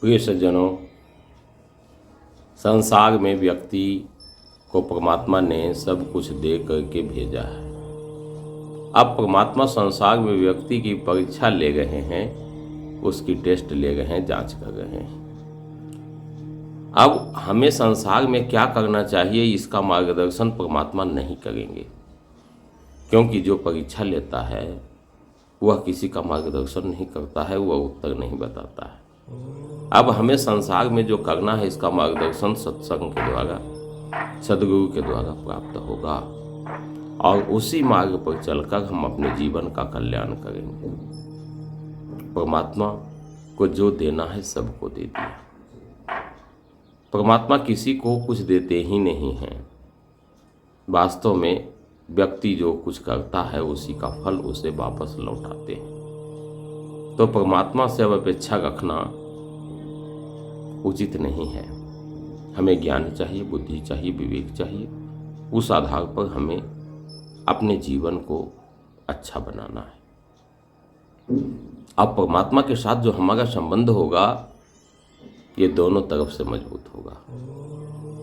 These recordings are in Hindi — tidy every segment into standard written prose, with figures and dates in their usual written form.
प्रिय सज्जनों, संसार में व्यक्ति को परमात्मा ने सब कुछ दे करके भेजा है। अब परमात्मा संसार में व्यक्ति की परीक्षा ले रहे हैं, उसकी टेस्ट ले रहे हैं, जांच कर रहे हैं। अब हमें संसार में क्या करना चाहिए इसका मार्गदर्शन परमात्मा नहीं करेंगे, क्योंकि जो परीक्षा लेता है वह किसी का मार्गदर्शन नहीं करता है, वह उत्तर नहीं बताता है। अब हमें संसार में जो करना है इसका मार्गदर्शन सत्संग के द्वारा, सद्गुरु के द्वारा प्राप्त होगा और उसी मार्ग पर चलकर हम अपने जीवन का कल्याण करेंगे। परमात्मा को जो देना है सबको दे दिया। परमात्मा किसी को कुछ देते ही नहीं हैं। वास्तव में व्यक्ति जो कुछ करता है उसी का फल उसे वापस लौटाते हैं। तो परमात्मा से अब अपेक्षा रखना उचित नहीं है। हमें ज्ञान चाहिए, बुद्धि चाहिए, विवेक चाहिए। उस आधार पर हमें अपने जीवन को अच्छा बनाना है। अब परमात्मा के साथ जो हमारा संबंध होगा ये दोनों तरफ से मजबूत होगा।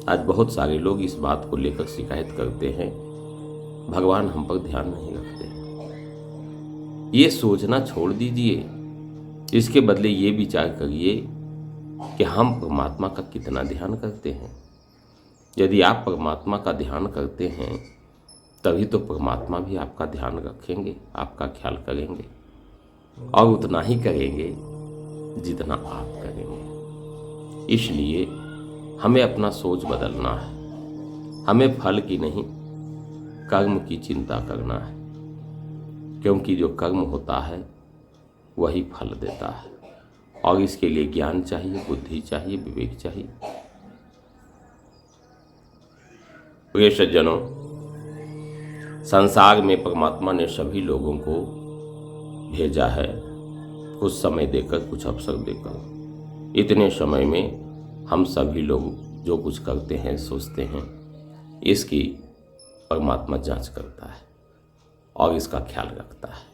आज बहुत सारे लोग इस बात को लेकर शिकायत करते हैं, भगवान हम पर ध्यान नहीं रखते। ये सोचना छोड़ दीजिए, इसके बदले ये विचार करिए कि हम परमात्मा का कितना ध्यान करते हैं। यदि आप परमात्मा का ध्यान करते हैं तभी तो परमात्मा भी आपका ध्यान रखेंगे, आपका ख्याल करेंगे और उतना ही करेंगे जितना आप करेंगे। इसलिए हमें अपना सोच बदलना है। हमें फल की नहीं कर्म की चिंता करना है, क्योंकि जो कर्म होता है वही फल देता है और इसके लिए ज्ञान चाहिए, बुद्धि चाहिए, विवेक चाहिए। प्रिय सज्जनों, संसार में परमात्मा ने सभी लोगों को भेजा है, कुछ समय देकर, कुछ अवसर देकर। इतने समय में हम सभी लोग जो कुछ करते हैं, सोचते हैं, इसकी परमात्मा जांच करता है और इसका ख्याल रखता है।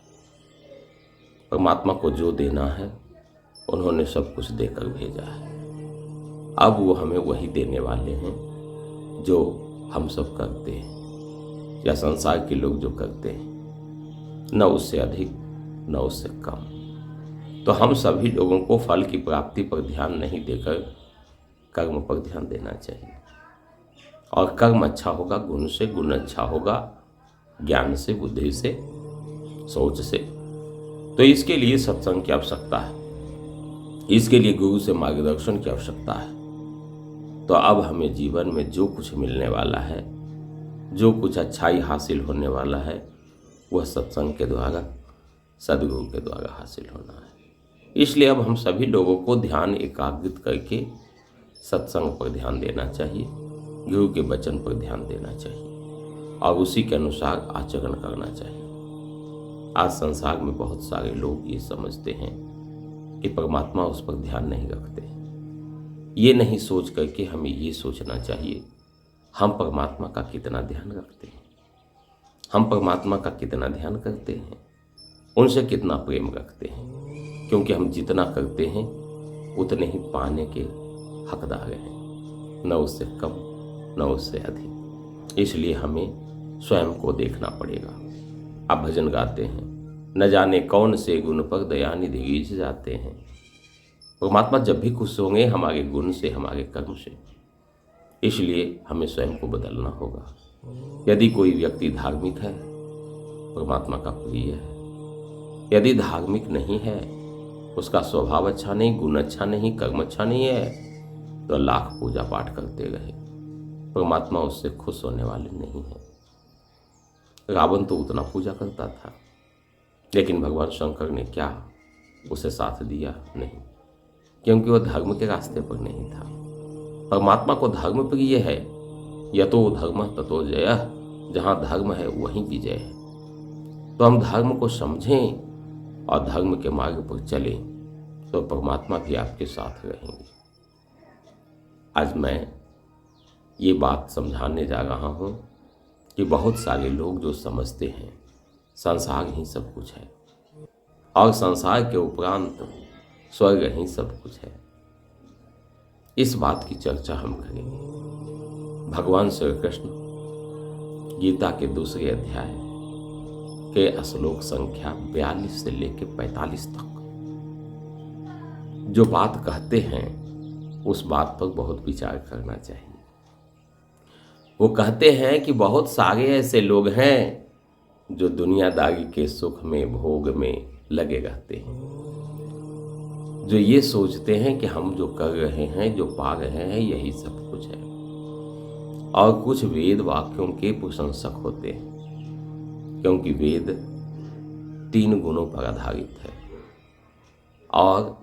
परमात्मा को जो देना है उन्होंने सब कुछ देकर भेजा है। अब वो हमें वही देने वाले हैं जो हम सब करते हैं या संसार के लोग जो करते हैं, न उससे अधिक न उससे कम। तो हम सभी लोगों को फल की प्राप्ति पर ध्यान नहीं देकर कर्म पर ध्यान देना चाहिए। और कर्म अच्छा होगा गुण से, गुण अच्छा होगा ज्ञान से, बुद्धि से, सोच से। तो इसके लिए सत्संग की आवश्यकता है, इसके लिए गुरु से मार्गदर्शन की आवश्यकता है। तो अब हमें जीवन में जो कुछ मिलने वाला है, जो कुछ अच्छाई हासिल होने वाला है, वह सत्संग के द्वारा, सद्गुरु के द्वारा हासिल होना है। इसलिए अब हम सभी लोगों को ध्यान एकाग्रित करके सत्संग पर ध्यान देना चाहिए, गुरु के वचन पर ध्यान देना चाहिए और उसी के अनुसार आचरण करना चाहिए। आज संसार में बहुत सारे लोग ये समझते हैं कि परमात्मा उस पर ध्यान नहीं रखते। ये नहीं सोच करके हमें ये सोचना चाहिए हम परमात्मा का कितना ध्यान रखते हैं, हम परमात्मा का कितना ध्यान करते हैं, उनसे कितना प्रेम रखते हैं। क्योंकि हम जितना करते हैं उतने ही पाने के हकदार हैं, न उससे कम न उससे अधिक। इसलिए हमें स्वयं को देखना पड़ेगा। आप भजन गाते हैं, न जाने कौन से गुण पर दयानिधि गिज जाते हैं। परमात्मा जब भी खुश होंगे हमारे गुण से, हमारे कर्म से। इसलिए हमें स्वयं को बदलना होगा। यदि कोई व्यक्ति धार्मिक है, परमात्मा का प्रिय है। यदि धार्मिक नहीं है, उसका स्वभाव अच्छा नहीं, गुण अच्छा नहीं, कर्म अच्छा नहीं है, तो लाख पूजा पाठ करते रहे, परमात्मा उससे खुश होने वाले नहीं है। रावण तो उतना पूजा करता था, लेकिन भगवान शंकर ने क्या उसे साथ दिया? नहीं, क्योंकि वह धर्म के रास्ते पर नहीं था। परमात्मा को धर्म प्रिय है। यतो धर्म ततो जयः, जहाँ धर्म है वहीं विजय है। तो हम धर्म को समझें और धर्म के मार्ग पर चलें, तो परमात्मा भी आपके साथ रहेंगे। आज मैं ये बात समझाने जा रहा हूँ कि बहुत सारे लोग जो समझते हैं संसार ही सब कुछ है और संसार के उपरांत स्वर्ग ही सब कुछ है। इस बात की चर्चा हम करेंगे। भगवान श्री कृष्ण गीता के दूसरे अध्याय के श्लोक संख्या 42 से लेकर 45 तक जो बात कहते हैं उस बात पर बहुत विचार करना चाहिए। वो कहते हैं कि बहुत सारे ऐसे लोग हैं जो दुनियादारी के सुख में भोग में लगे रहते हैं, जो ये सोचते हैं कि हम जो कर रहे हैं, जो पा रहे हैं, यही सब कुछ है। और कुछ वेद वाक्यों के प्रशंसक होते हैं, क्योंकि वेद 3 गुणों पर आधारित है और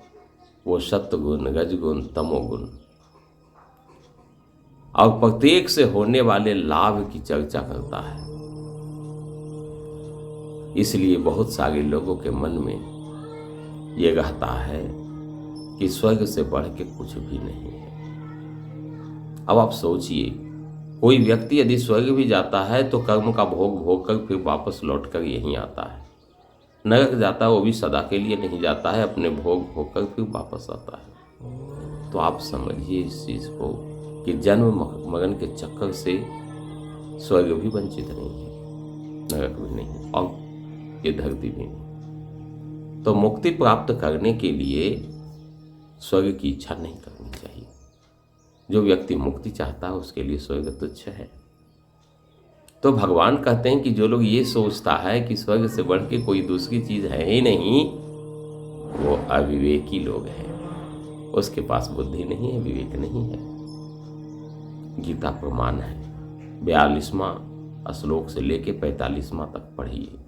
वो सत्वगुण, रजगुण, तमोगुण और प्रत्येक से होने वाले लाभ की चर्चा करता है। इसलिए बहुत सारे लोगों के मन में ये रहता है कि स्वर्ग से बढ़ के कुछ भी नहीं है। अब आप सोचिए, कोई व्यक्ति यदि स्वर्ग भी जाता है तो कर्म का भोग भोग कर फिर वापस लौट कर यहीं आता है। नरक जाता है वो भी सदा के लिए नहीं जाता है, अपने भोग भोग कर फिर वापस आता है। तो आप समझिए इस चीज को कि जन्म मरण के चक्कर से स्वर्ग भी वंचित नहीं है, नरक भी नहीं और ये धरती भी नहीं। तो मुक्ति प्राप्त करने के लिए स्वर्ग की इच्छा नहीं करनी चाहिए। जो व्यक्ति मुक्ति चाहता है उसके लिए स्वर्ग तुच्छ है। तो भगवान कहते हैं कि जो लोग ये सोचता है कि स्वर्ग से बढ़ के कोई दूसरी चीज है ही नहीं, वो अविवेकी लोग हैं। उसके पास बुद्धि नहीं है, विवेक नहीं है। गीता प्रमाण है। 42वां श्लोक से लेके 45वां तक पढ़िए।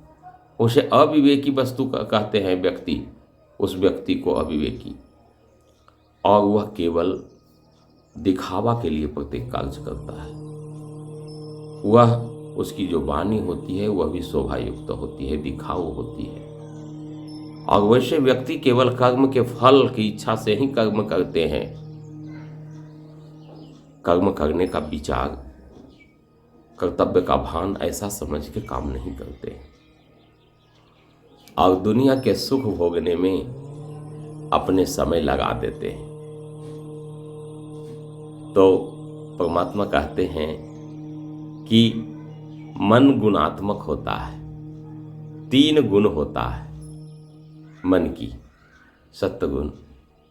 उसे अविवेकी वस्तु कहते हैं व्यक्ति, उस व्यक्ति को अविवेकी, और वह केवल दिखावा के लिए प्रत्येक कार्य करता है। वह उसकी जो वाणी होती है वह भी शोभायुक्त होती है, दिखाऊ होती है। और वैसे व्यक्ति केवल कर्म के फल की इच्छा से ही कर्म करते हैं। कर्म करने का विचार, कर्तव्य का भान ऐसा समझ के काम नहीं करते और दुनिया के सुख भोगने में अपने समय लगा देते हैं। तो परमात्मा कहते हैं कि मन गुणात्मक होता है। 3 गुण होता है मन की, सत्वगुण,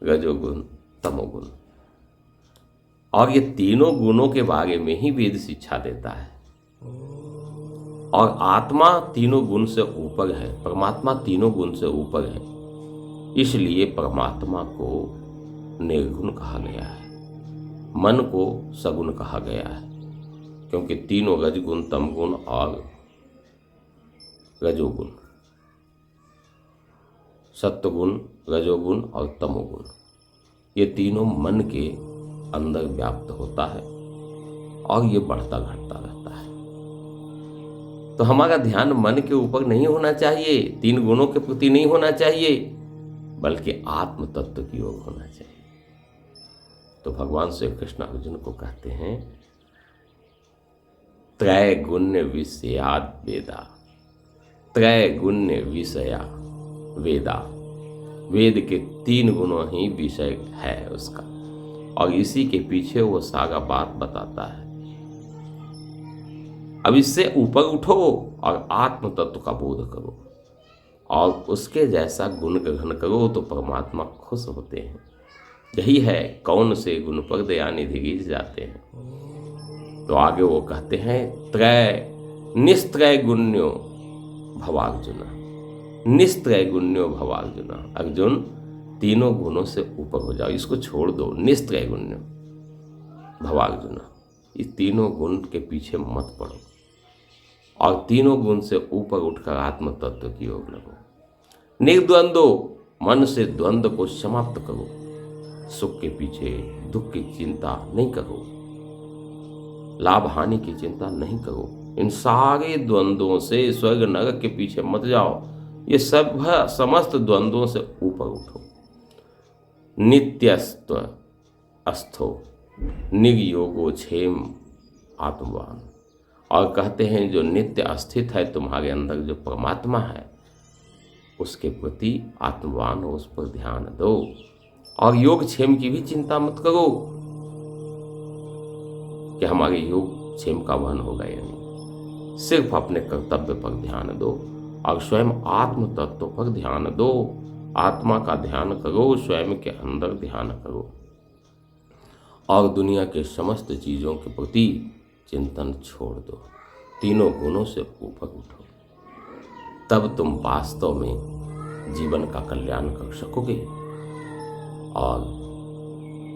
रजोगुण, तमोगुण। और ये तीनों गुणों के बारे में ही वेद शिक्षा देता है। और आत्मा तीनों गुण से ऊपर है, परमात्मा तीनों गुण से ऊपर है। इसलिए परमात्मा को निर्गुण कहा गया है, मन को सगुण कहा गया है, क्योंकि तीनों रजगुण, तमगुण और रजोगुण, सत्वगुण, रजोगुण और तमोगुण, ये तीनों मन के अंदर व्याप्त होता है और ये बढ़ता घटता रहता है। तो हमारा ध्यान मन के ऊपर नहीं होना चाहिए, 3 गुणों के प्रति नहीं होना चाहिए, बल्कि आत्म तत्व की ओर होना चाहिए। तो भगवान श्री कृष्ण अर्जुन को कहते हैं, त्रय गुण्य विषयाद वेदा, त्रय गुण्य विषया वेदा। वेद के 3 गुणों ही विषय है उसका, और इसी के पीछे वो सारा बात बताता है। अब इससे ऊपर उठो और आत्म तत्व का बोध करो और उसके जैसा गुण ग्रहण करो तो परमात्मा खुश होते हैं। यही है, कौन से गुण पर दयानिधि गिर जाते हैं। तो आगे वो कहते हैं, त्रय निस्त्रय गुण्यो भवार्जुन, निस्त्रय गुण्यो भवार्जुन। अर्जुन, तीनों गुणों से ऊपर हो जाओ, इसको छोड़ दो। निस्त्रय गुण्यो भवार्जुन, इस तीनों गुण के पीछे मत पड़ो और तीनों गुण से ऊपर उठकर आत्म तत्व की ओर लगो। निर्द्वंदो, मन से द्वंद्व को समाप्त करो। सुख के पीछे दुख की चिंता नहीं करो, लाभ हानि की चिंता नहीं करो। इन सारे द्वंद्वों से, स्वर्ग नरक के पीछे मत जाओ, ये सब समस्त द्वंद्वों से ऊपर उठो। नित्यस्त्व अस्थो निगयोगो क्षेम आत्मवान। और कहते हैं जो नित्य अस्थित है तुम्हारे अंदर, जो परमात्मा है, उसके प्रति आत्मवान हो, उस पर ध्यान दो और योग क्षेम की भी चिंता मत करो। कि हमारे योग क्षेम का वहन होगा या नहीं। सिर्फ अपने कर्तव्य पर ध्यान दो और स्वयं आत्म तत्व पर ध्यान दो। आत्मा का ध्यान करो, स्वयं के अंदर ध्यान करो और दुनिया के समस्त चीज़ों के प्रति चिंतन छोड़ दो। तीनों गुणों से ऊपर उठो, तब तुम वास्तव में जीवन का कल्याण कर सकोगे और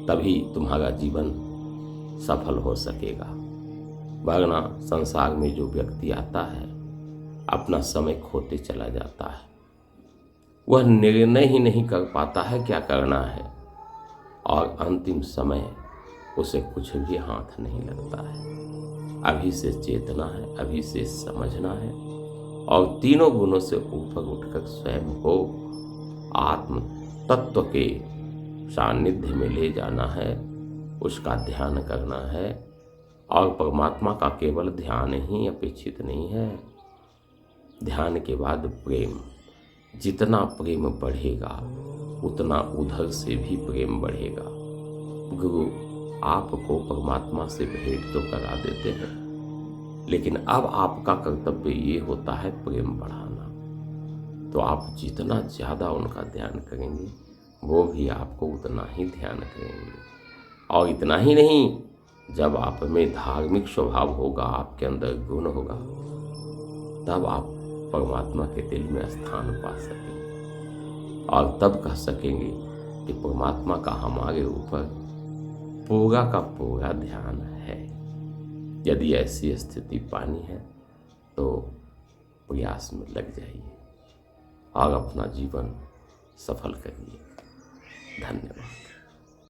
तभी तुम्हारा जीवन सफल हो सकेगा। वरना संसार में जो व्यक्ति आता है अपना समय खोते चला जाता है, वह निर्णय ही नहीं कर पाता है क्या करना है और अंतिम समय उसे कुछ भी हाथ नहीं लगता है। अभी से चेतना है, अभी से समझना है और तीनों गुणों से ऊपर उठकर स्वयं को आत्म तत्व के सानिध्य में ले जाना है, उसका ध्यान करना है। और परमात्मा का केवल ध्यान ही अपेक्षित नहीं है, ध्यान के बाद प्रेम। जितना प्रेम बढ़ेगा उतना उधर से भी प्रेम बढ़ेगा। गुरु आपको परमात्मा से भेंट तो करा देते हैं, लेकिन अब आपका कर्तव्य ये होता है प्रेम बढ़ाना। तो आप जितना ज़्यादा उनका ध्यान करेंगे वो भी आपको उतना ही ध्यान करेंगे। और इतना ही नहीं, जब आप में धार्मिक स्वभाव होगा, आपके अंदर गुण होगा, तब आप परमात्मा के दिल में स्थान पा सकेंगे और तब कह सकेंगे कि परमात्मा का हमारे ऊपर पूरा का पूरा ध्यान है। यदि ऐसी स्थिति पानी है तो प्रयास में लग जाइए और अपना जीवन सफल करिए। धन्यवाद।